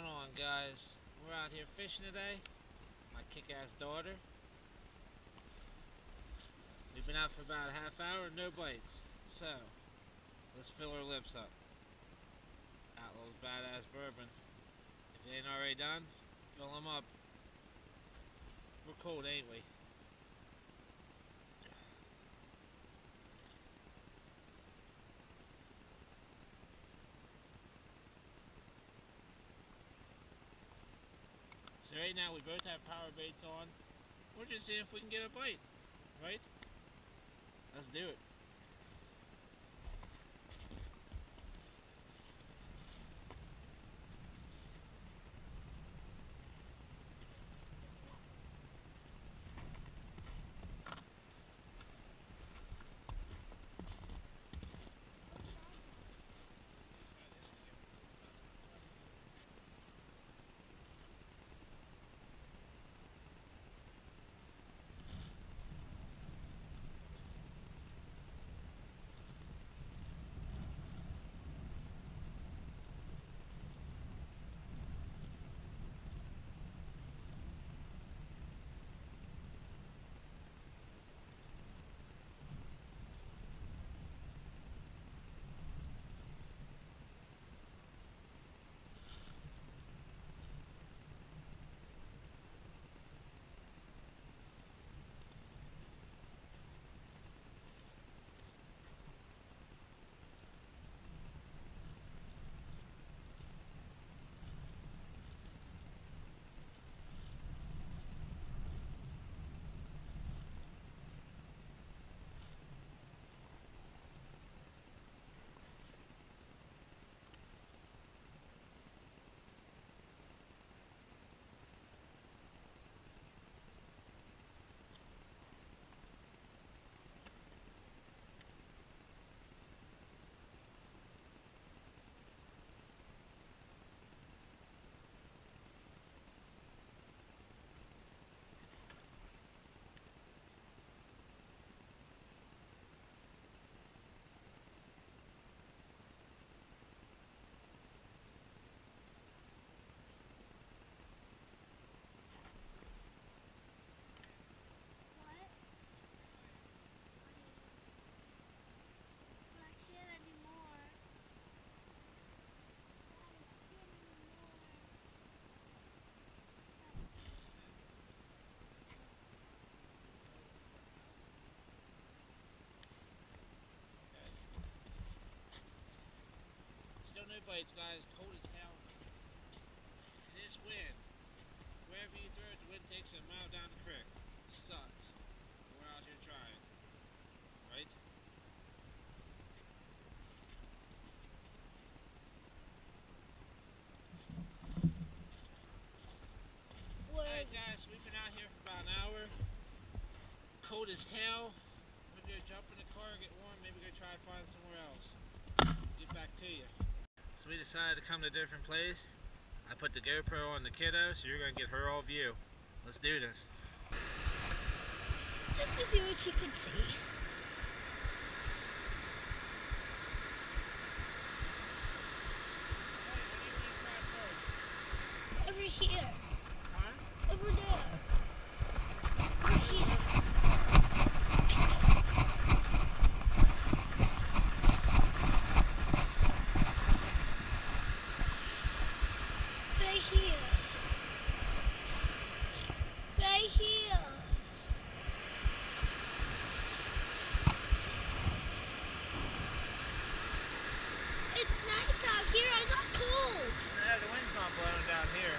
going on, guys? We're out here fishing today. My kick-ass daughter. We've been out for about a half hour, no bites. So, let's fill our lips up. Outlaw's Badass Bourbon. If it ain't already done, fill them up. We're cold, ain't we? So right now we both have power baits on. We're just seeing if we can get a bite, right? Let's do it. Still no bites, guys. Cold as hell. This wind, wherever you throw it, the wind takes it a mile down the creek. Sucks. We're out here trying. Right? Alright guys, we've been out here for about an hour. Cold as hell. We're gonna jump in the car, get warm, maybe go try to find somewhere else. Get back to you. So we decided to come to a different place. I put the GoPro on the kiddo, so you're gonna get her all view. Let's do this. Just to see what she could see. Over here. Huh? Over there. Over here. Right here. Right here. It's nice out here. I got cold. Yeah, the wind's not blowing down here.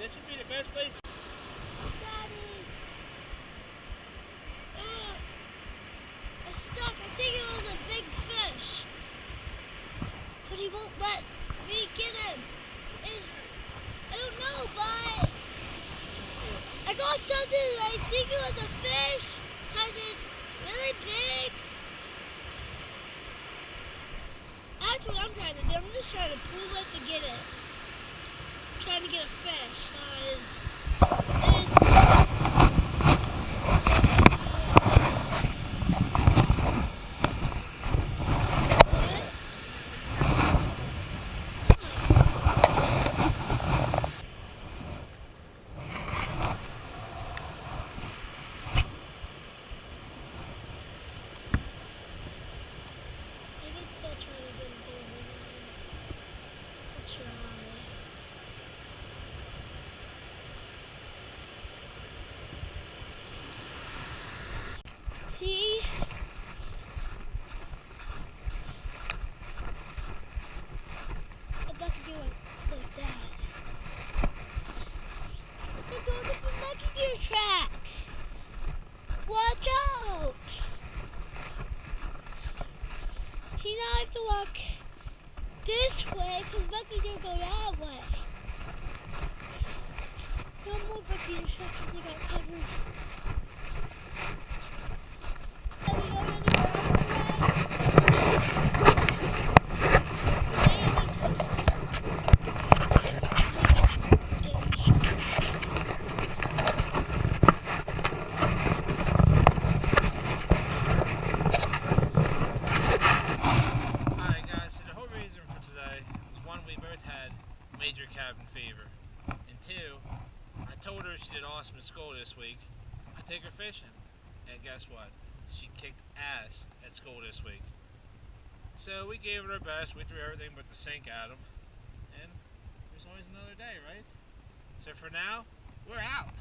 This would be the best place. Daddy. I'm stuck. I think it was a big fish. But he won't let me get him. And I don't know, but I got something that I think it was a fish. Because it's really big. That's what I'm trying to do. I'm just trying to pull it to get it. I'm trying to get a fish. See? I'm about to do it like that. But they're going to be making your tracks. Watch out! See, now I have to walk this way because Bucky's going to go that way. No more Bucky's tracks because they got covered. Are we going Alright guys, so the whole reason for today was one, we both had major cabin fever. And two, I told her she did awesome in school this week. I take her fishing. And guess what? She kicked ass at school this week. So we gave it our best. We threw everything but the sink at them. And there's always another day, right? So for now, we're out.